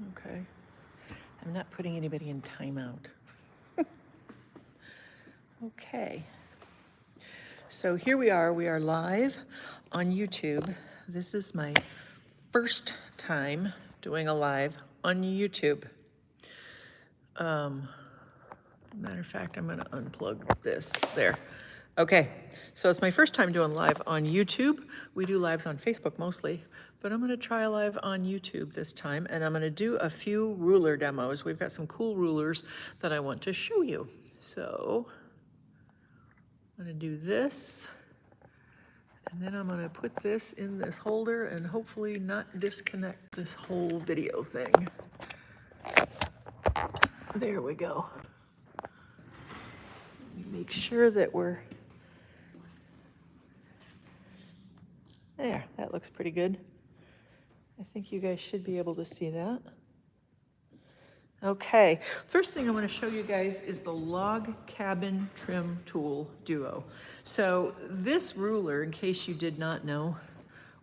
Okay. I'm not putting anybody in timeout. Okay. So here we are live on YouTube. This is my first time doing a live on YouTube. Matter of fact, I'm gonna unplug this there. Okay, so it's my first time doing live on YouTube. We do lives on Facebook mostly, but I'm gonna try a live on YouTube this time, and I'm gonna do a few ruler demos. We've got some cool rulers that I want to show you. So I'm gonna do this, and then I'm gonna put this in this holder and hopefully not disconnect this whole video thing. There we go. Make sure that we're, there, that looks pretty good. I think you guys should be able to see that. Okay, first thing I want to show you guys is the Log Cabin Trim Tool Duo. So this ruler, in case you did not know,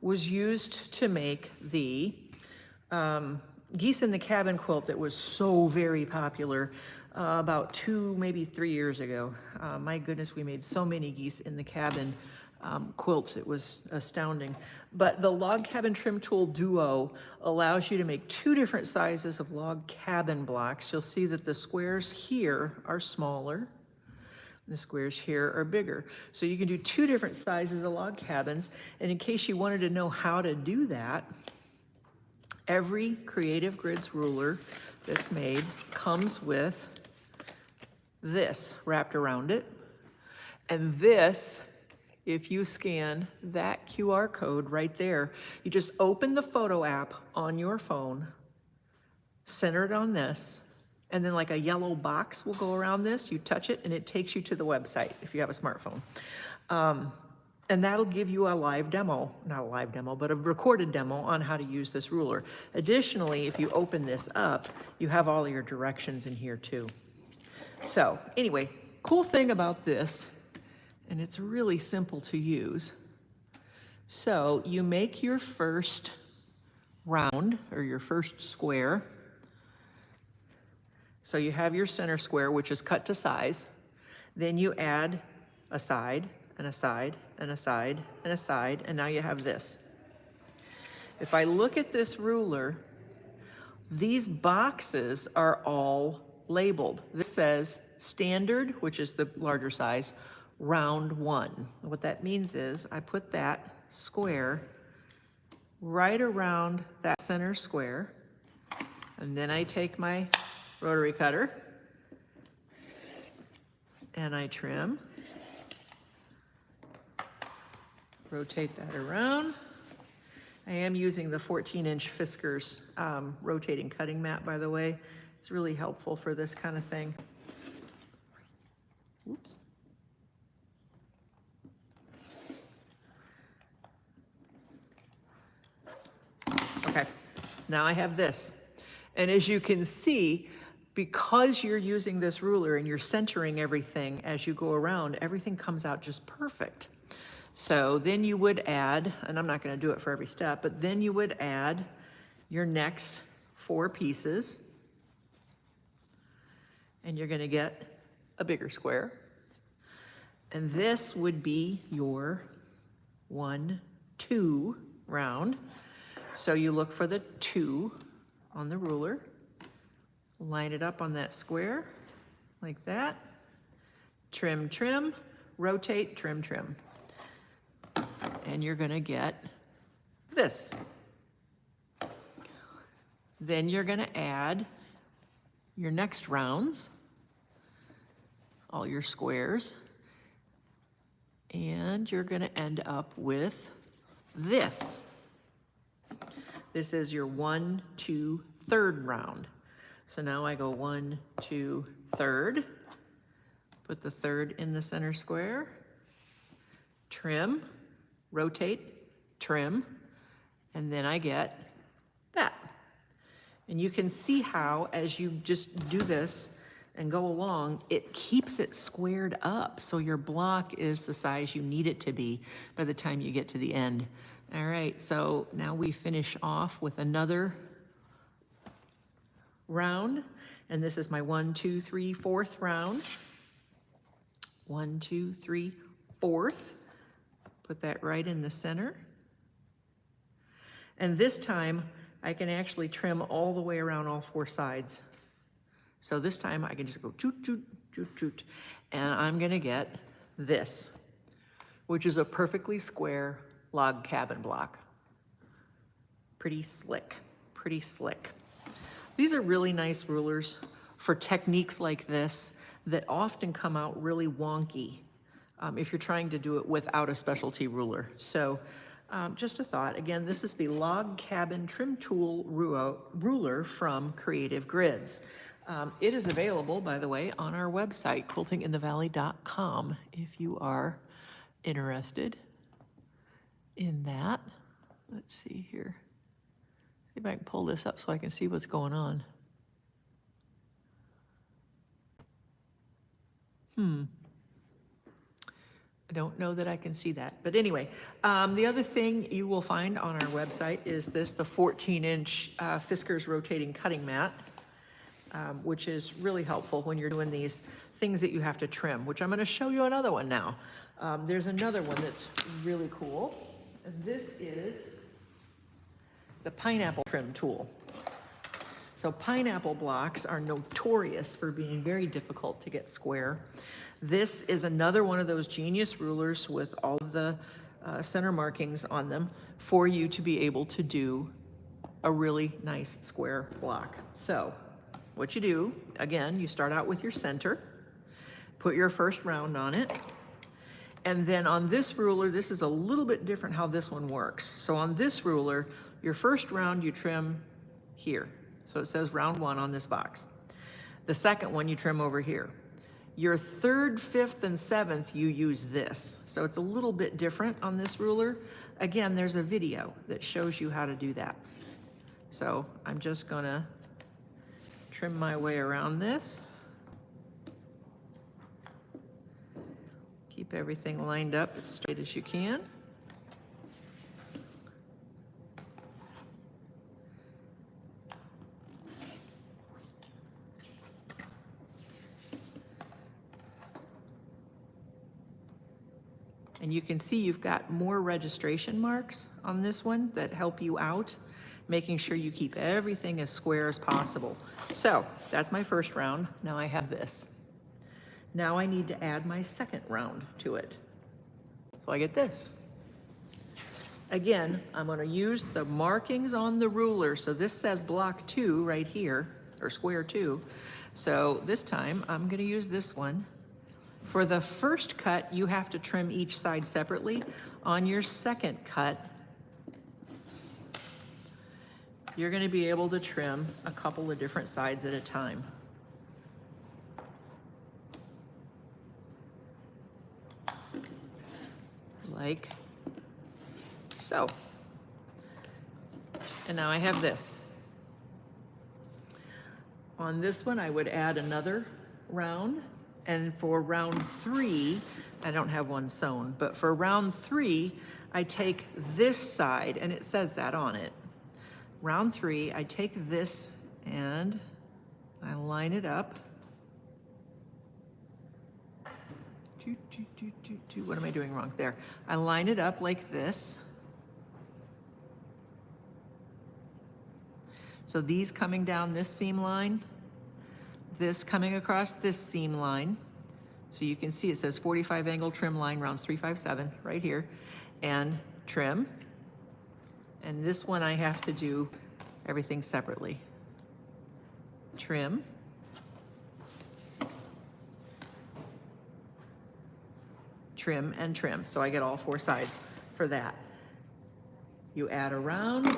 was used to make the Geese in the Cabin quilt that was so very popular about 2, maybe 3 years ago. My goodness, we made so many Geese in the Cabin quilts, it was astounding. But the Log Cabin Trim Tool Duo allows you to make 2 different sizes of log cabin blocks. You'll see that the squares here are smaller, the squares here are bigger. So you can do 2 different sizes of log cabins. And in case you wanted to know how to do that, every Creative Grids ruler that's made comes with this wrapped around it. And this, if you scan that QR code right there, you just open the photo app on your phone, center it on this, and then like a yellow box will go around this. You touch it and it takes you to the website if you have a smartphone. And that'll give you a live demo, not a live demo, but a recorded demo on how to use this ruler. Additionally, if you open this up, you have all your directions in here too. So anyway, cool thing about this, and it's really simple to use. So you make your first round or your first square. So you have your center square, which is cut to size. Then you add a side and a side and a side and a side, and now you have this. If I look at this ruler, these boxes are all labeled. This says standard, which is the larger size, round 1. What that means is I put that square right around that center square, and then I take my rotary cutter and I trim, rotate that around. I am using the 14-inch Fiskars rotating cutting mat, by the way. It's really helpful for this kind of thing. Oops. Okay, now I have this. And as you can see, because you're using this ruler and you're centering everything as you go around, everything comes out just perfect. So then you would add, and I'm not going to do it for every step, but then you would add your next 4 pieces, and you're going to get a bigger square. And this would be your 1, 2 round. So you look for the 2 on the ruler, line it up on that square like that, trim, trim, rotate, trim, trim. And you're gonna get this. Then you're gonna add your next rounds, all your squares, and you're gonna end up with this. This is your 1, 2, 3rd round. So now I go 1, 2, 3rd, put the 3rd in the center square, trim, rotate, trim, and then I get that. And you can see how, as you just do this and go along, it keeps it squared up so your block is the size you need it to be by the time you get to the end. All right, so now we finish off with another round, and this is my 1, 2, 3, 4th round. 1, 2, 3, 4th. Put that right in the center. And this time I can actually trim all the way around all 4 sides. So this time I can just go toot, toot, toot, toot, and I'm gonna get this, which is a perfectly square log cabin block. Pretty slick, pretty slick. These are really nice rulers for techniques like this that often come out really wonky if you're trying to do it without a specialty ruler. So just a thought, again, this is the Log Cabin Trim Tool ruler from Creative Grids. It is available, by the way, on our website, quiltinginthevalley.com, if you are interested in that. Let's see here. See if I can pull this up so I can see what's going on. I don't know that I can see that. But anyway, the other thing you will find on our website is this, the 14-inch Fiskars rotating cutting mat, which is really helpful when you're doing these things that you have to trim, which I'm going to show you another one now. There's another one that's really cool. And this is the pineapple trim tool. So pineapple blocks are notorious for being very difficult to get square. This is another one of those genius rulers with all of the center markings on them for you to be able to do a really nice square block. So what you do, again, you start out with your center, put your first round on it, and then on this ruler, this is a little bit different how this one works. So on this ruler, your first round you trim here. So it says round 1 on this box. The second one you trim over here. Your 3rd, 5th, and 7th, you use this. So it's a little bit different on this ruler. Again, there's a video that shows you how to do that. So I'm just gonna trim my way around this. Keep everything lined up as straight as you can. And you can see you've got more registration marks on this one that help you out, making sure you keep everything as square as possible. So that's my first round. Now I have this. Now I need to add my second round to it. So I get this. Again, I'm gonna use the markings on the ruler. So this says block 2 right here, or square 2. So this time I'm gonna use this one. For the first cut, you have to trim each side separately. On your second cut, you're going to be able to trim a couple of different sides at a time. Like so. And now I have this. On this one, I would add another round. And for round 3, I don't have one sewn, but for round 3, I take this side, and it says that on it. Round 3, I take this and I line it up. What am I doing wrong there? I line it up like this. So these coming down this seam line, this coming across this seam line. So you can see it says 45 angle trim line rounds 357 right here, and trim. And this one I have to do everything separately. Trim. Trim and trim. So I get all 4 sides for that. You add a round.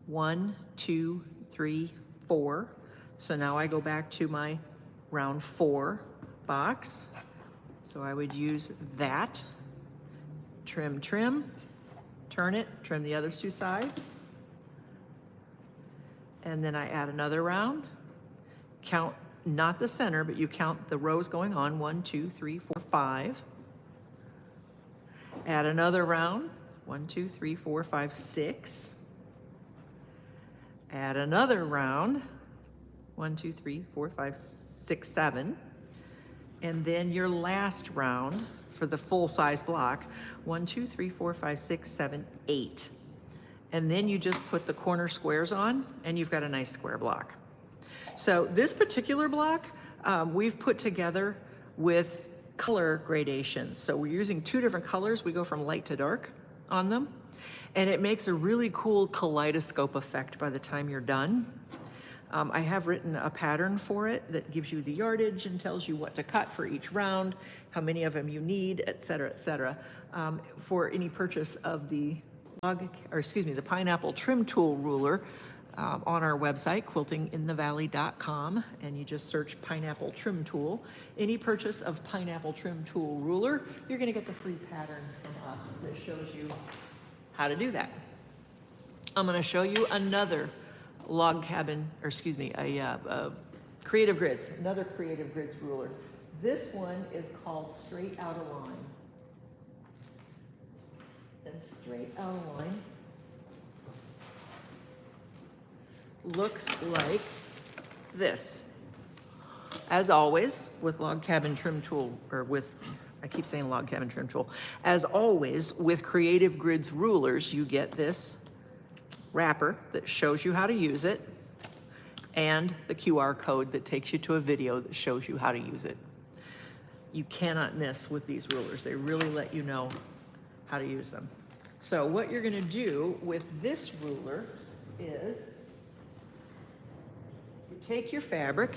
1, 2, 3, 4. So now I go back to my round 4 box. So I would use that. Trim, trim, turn it, trim the other 2 sides. And then I add another round. Count, not the center, but you count the rows going on. 1, 2, 3, 4, 5. Add another round. 1, 2, 3, 4, 5, 6. add another round, 1, 2, 3, 4, 5, 6, 7, and then your last round for the full size block, 1, 2, 3, 4, 5, 6, 7, 8. And then you just put the corner squares on and you've got a nice square block. So this particular block, we've put together with color gradations. So we're using 2 different colors. We go from light to dark on them. And it makes a really cool kaleidoscope effect by the time you're done. I have written a pattern for it that gives you the yardage and tells you what to cut for each round, how many of them you need, et cetera, for any purchase of the the pineapple trim tool ruler on our website, quiltinginthevalley.com, and you just search pineapple trim tool. Any purchase of pineapple trim tool ruler, you're gonna get the free pattern from us that shows you how to do that. I'm gonna show you another log cabin, or excuse me, a Creative Grids, another Creative Grids ruler. This one is called Straight Out of Line. And Straight Out of Line looks like this. As always, with log cabin trim tool, or with, I keep saying log cabin trim tool. As always, with Creative Grids rulers, you get this wrapper that shows you how to use it, and the QR code that takes you to a video that shows you how to use it. You cannot miss with these rulers. They really let you know how to use them. So what you're gonna do with this ruler is you take your fabric,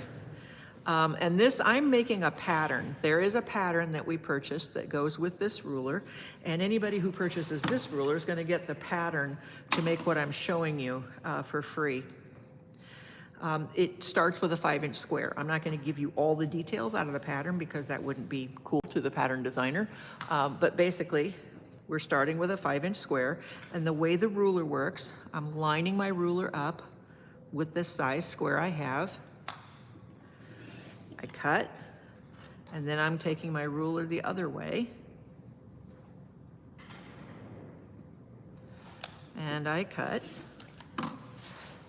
and this, I'm making a pattern. There is a pattern that we purchased that goes with this ruler, and anybody who purchases this ruler is gonna get the pattern to make what I'm showing you for free. It starts with a 5-inch square. I'm not gonna give you all the details out of the pattern because that wouldn't be cool to the pattern designer, but basically, we're starting with a 5-inch square, and the way the ruler works, I'm lining my ruler up with this size square I have. I cut, and then I'm taking my ruler the other way, and I cut,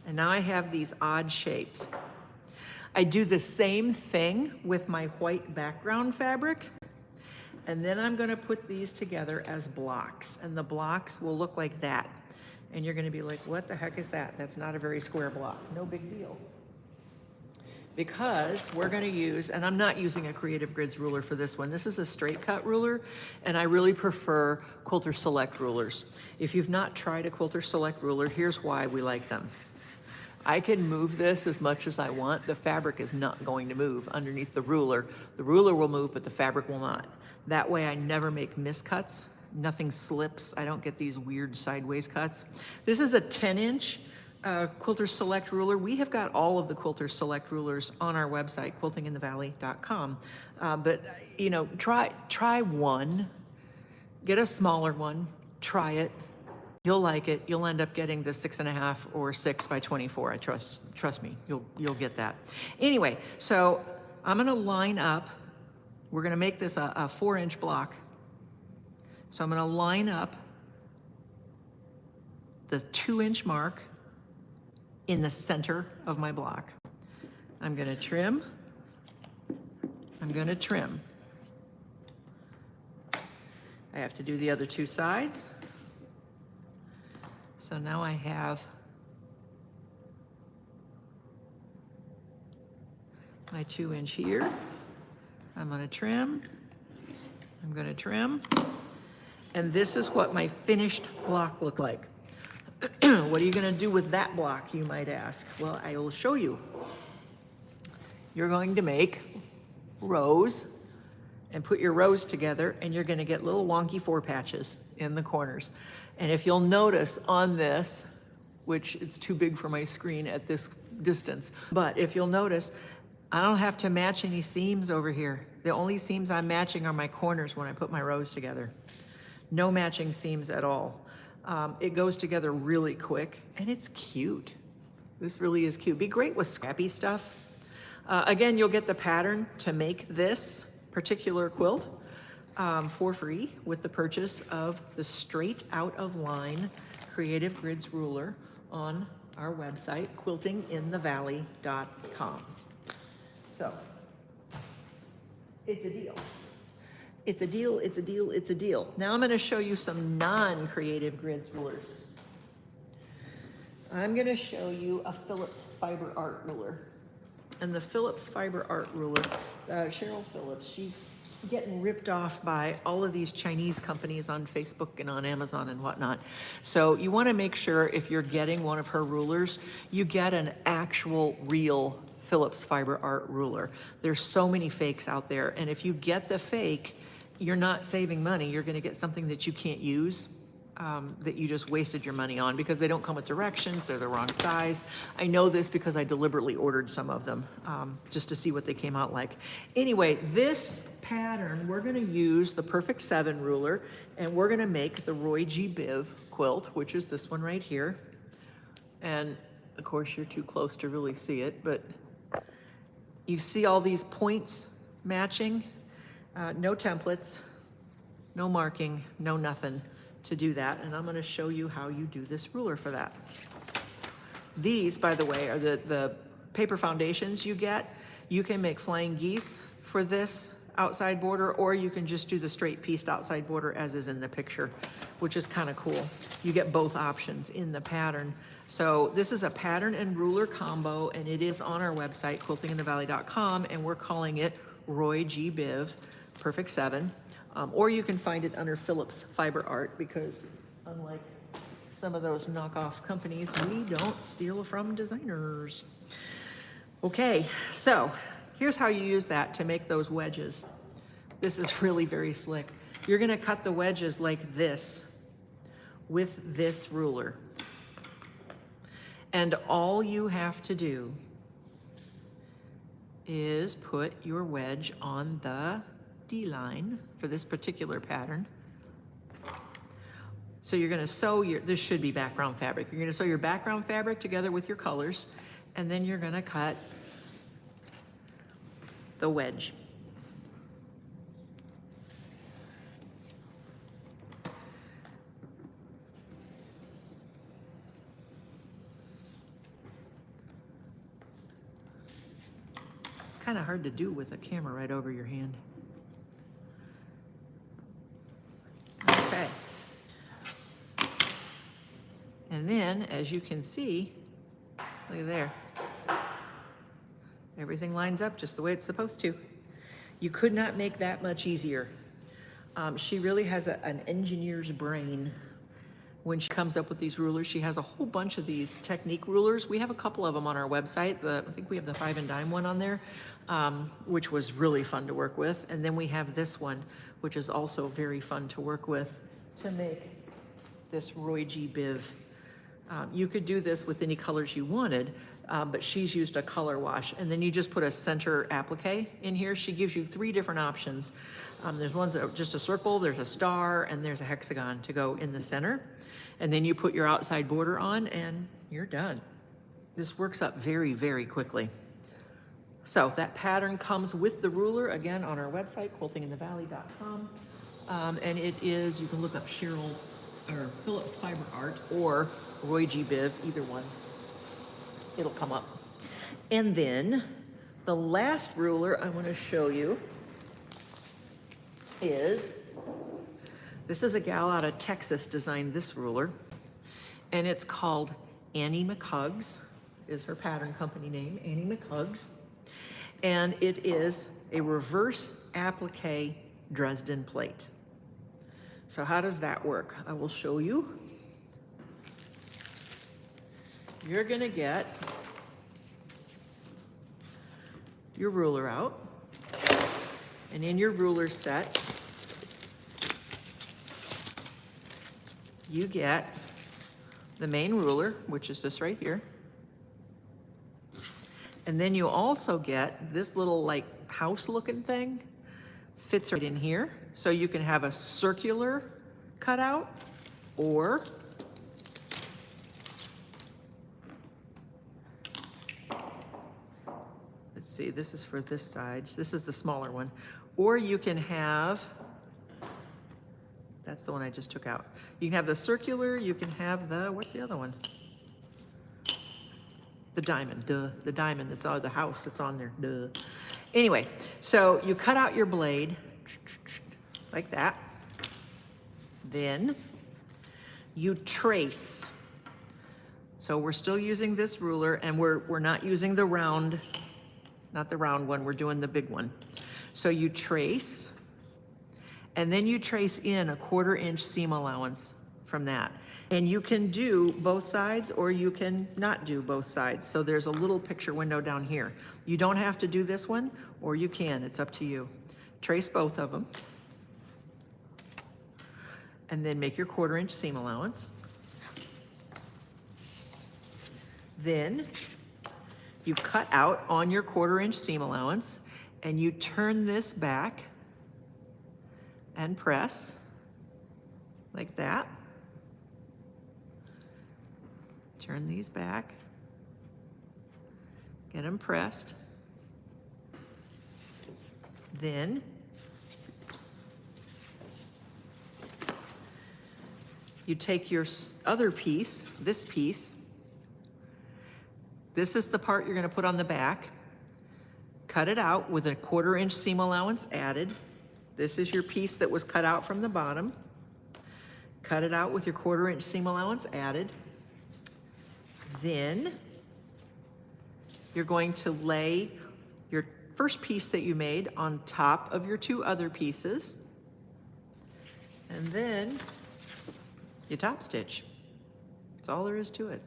and now I have these odd shapes. I do the same thing with my white background fabric, and then I'm gonna put these together as blocks, and the blocks will look like that. And you're gonna be like, what the heck is that? That's not a very square block. No big deal. Because we're gonna use, and I'm not using a Creative Grids ruler for this one. This is a straight cut ruler, and I really prefer Quilter Select rulers. If you've not tried a Quilter Select ruler, here's why we like them. I can move this as much as I want. The fabric is not going to move underneath the ruler. The ruler will move, but the fabric will not. That way I never make miscuts. Nothing slips. I don't get these weird sideways cuts. This is a 10-inch Quilter Select ruler. We have got all of the Quilter Select rulers on our website, quiltinginthevalley.com. But you know, try one. Get a smaller one. Try it. You'll like it. You'll end up getting the 6.5 or 6 by 24. I trust me. You'll get that. Anyway, so I'm gonna line up. We're gonna make this a 4-inch block. So I'm gonna line up the 2-inch mark in the center of my block. I'm gonna trim. I'm gonna trim. I have to do the other 2 sides. So now I have my 2-inch here. I'm gonna trim. I'm gonna trim. And this is what my finished block looked like. What are you gonna do with that block, you might ask? Well, I will show you. You're going to make rows and put your rows together, and you're gonna get little wonky 4 patches in the corners. And if you'll notice on this, which it's too big for my screen at this distance, but if you'll notice, I don't have to match any seams over here. The only seams I'm matching are my corners when I put my rows together. No matching seams at all. It goes together really quick, and it's cute. This really is cute. Be great with scrappy stuff. Again, you'll get the pattern to make this particular quilt for free with the purchase of the Straight Out of Line Creative Grids ruler on our website, quiltinginthe.valley.com. So, it's a deal. It's a deal, it's a deal, it's a deal. Now I'm gonna show you some non-creative grids rulers. I'm gonna show you a Phillips Fiber Art ruler. And the Phillips Fiber Art ruler, Cheryl Phillips, she's getting ripped off by all of these Chinese companies on Facebook and on Amazon and whatnot. So you wanna make sure if you're getting one of her rulers, you get an actual real Phillips Fiber Art ruler. There's so many fakes out there, and if you get the fake, you're not saving money. You're gonna get something that you can't use, that you just wasted your money on, because they don't come with directions, they're the wrong size. I know this because I deliberately ordered some of them, just to see what they came out like. Anyway, this pattern, we're gonna use the Perfect 7 ruler, and we're gonna make the Roy G. Biv quilt, which is this one right here. And of course, you're too close to really see it, but you see all these points matching? No templates, no marking, no nothing to do that. And I'm gonna show you how you do this ruler for that. These, by the way, are the paper foundations you get. You can make flying geese for this outside border, or you can just do the straight pieced outside border as is in the picture, which is kind of cool. You get both options in the pattern. So this is a pattern and ruler combo, and it is on our website, quiltinginthe.valley.com, and we're calling it Roy G. Biv Perfect 7. Or you can find it under Phillips Fiber Art, because unlike some of those knockoff companies, we don't steal from designers. Okay, so here's how you use that to make those wedges. This is really very slick. You're gonna cut the wedges like this with this ruler. And all you have to do is put your wedge on the D-line for this particular pattern. So you're gonna sew this should be background fabric. You're gonna sew your background fabric together with your colors, and then you're gonna cut the wedge. Kind of hard to do with a camera right over your hand. Okay. And then, as you can see, look at there. Everything lines up just the way it's supposed to. You could not make that much easier. She really has an engineer's brain when she comes up with these rulers. She has a whole bunch of these technique rulers. We have a couple of them on our website. I think we have the 5 and dime one on there, which was really fun to work with. And then we have this one, which is also very fun to work with to make this Roy G. Biv. You could do this with any colors you wanted, but she's used a color wash, and then you just put a center applique in here. She gives you 3 different options. There's ones that are just a circle, there's a star, and there's a hexagon to go in the center. And then you put your outside border on and you're done. This works up very, very quickly. So that pattern comes with the ruler, again, on our website, quiltinginthe.valley.com. And it is, you can look up Cheryl or Phillips Fiber Art or Roy G. Biv, either one. It'll come up. And then the last ruler I want to show you is, this is a gal out of Texas designed this ruler, and it's called Annie McHugs, is her pattern company name, Annie McHugs. And it is a reverse applique Dresden plate. So how does that work? I will show you. You're gonna get your ruler out, and in your ruler set, you get the main ruler, which is this right here. And then you also get this little like house looking thing, fits right in here. So you can have a circular cutout, or let's see, this is for this side. This is the smaller one. Or you can have, that's the one I just took out. You can have the circular, you can have the, what's the other one? The diamond, duh. The diamond that's on the house that's on there, duh. Anyway, so you cut out your blade like that. Then you trace. So we're still using this ruler, and we're not using the round, not the round one, we're doing the big one. So you trace, and then you trace in a 1/4 inch seam allowance from that. And you can do both sides, or you can not do both sides. So there's a little picture window down here. You don't have to do this one, or you can, it's up to you. Trace both of them. And then make your 1/4 inch seam allowance. Then you cut out on your 1/4 inch seam allowance, and you turn this back and press like that. Turn these back, get them pressed. Then you take your other piece, this piece. This is the part you're going to put on the back. Cut it out with a 1/4 inch seam allowance added. This is your piece that was cut out from the bottom. Cut it out with your 1/4 inch seam allowance added. Then you're going to lay your first piece that you made on top of your 2 other pieces. And then you top stitch. That's all there is to it.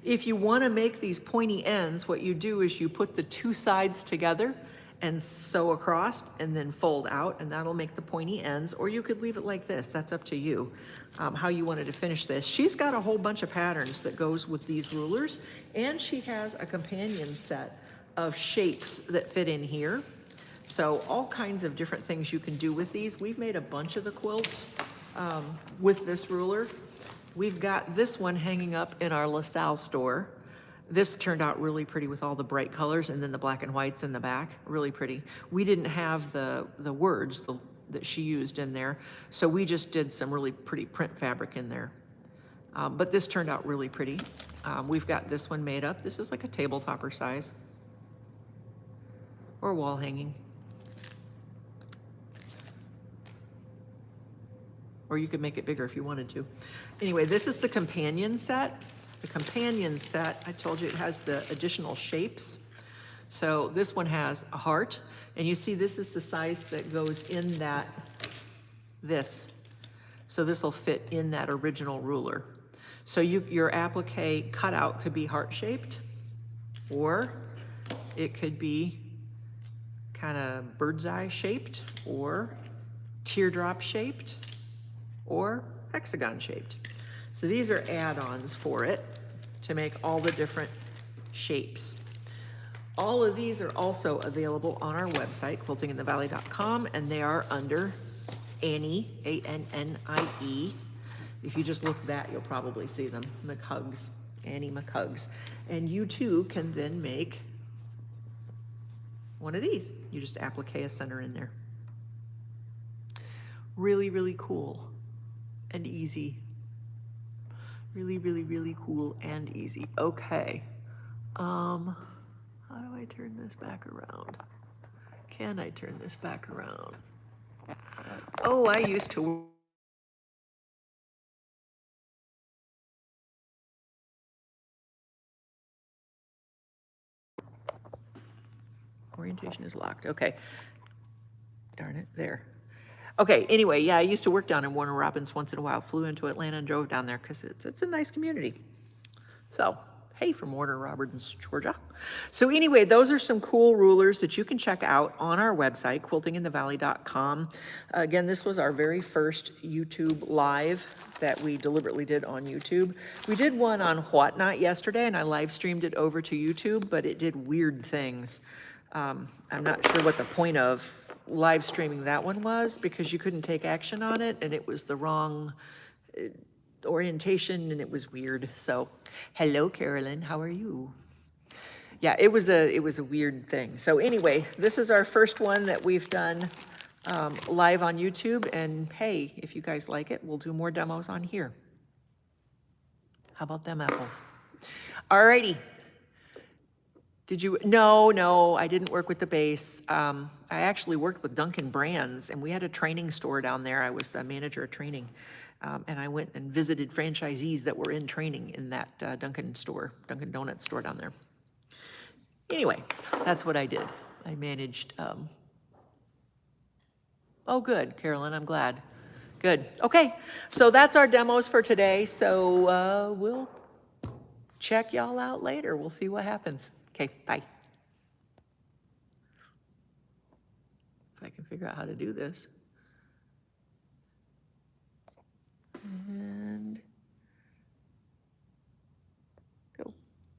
If you want to make these pointy ends, what you do is you put the 2 sides together and sew across and then fold out, and that'll make the pointy ends, or you could leave it like this. That's up to you, how you wanted to finish this. She's got a whole bunch of patterns that goes with these rulers, and she has a companion set of shapes that fit in here. So all kinds of different things you can do with these. We've made a bunch of the quilts with this ruler. We've got this one hanging up in our LaSalle store. This turned out really pretty with all the bright colors, and then the black and whites in the back, really pretty. We didn't have the words that she used in there, so we just did some really pretty print fabric in there. But this turned out really pretty. We've got this one made up. This is like a table topper size, or wall hanging. Or you could make it bigger if you wanted to. Anyway, this is the companion set. The companion set, I told you it has the additional shapes. So this one has a heart, and you see this is the size that goes in that, this. So this will fit in that original ruler. So your applique cutout could be heart-shaped, or it could be kind of bird's eye shaped, or teardrop shaped, or hexagon shaped. So these are add-ons for it to make all the different shapes. All of these are also available on our website, quiltinginthevalley.com, and they are under Annie, A-N-N-I-E. If you just look at that, you'll probably see them, McHugs, Annie McHugs. And you too can then make one of these. You just applique a center in there. Really, really cool and easy. Really, really, really cool and easy. Okay. How do I turn this back around? Can I turn this back around? Oh, I used to orientation is locked. Okay. Darn it, there. Okay, anyway, yeah, I used to work down in Warner Robins once in a while, flew into Atlanta and drove down there because it's a nice community. So, hey, from Warner Robins, Georgia. So anyway, those are some cool rulers that you can check out on our website, quiltinginthevalley.com. Again, this was our very first YouTube live that we deliberately did on YouTube. We did one on Whatnot yesterday, and I live streamed it over to YouTube, but it did weird things. I'm not sure what the point of live streaming that one was, because you couldn't take action on it, and it was the wrong orientation, and it was weird. So, hello, Carolyn, how are you? Yeah, it was a weird thing. So anyway, this is our first one that we've done live on YouTube, and hey, if you guys like it, we'll do more demos on here. How about them apples? Alrighty. Did you, no, I didn't work with the base. I actually worked with Duncan Brands, and we had a training store down there. I was the manager of training. And I went and visited franchisees that were in training in that Dunkin' Donuts store down there. Anyway, that's what I did. I managed, oh good, Carolyn, I'm glad. Good, okay, so that's our demos for today. So we'll check y'all out later. We'll see what happens. Okay, bye. If I can figure out how to do this.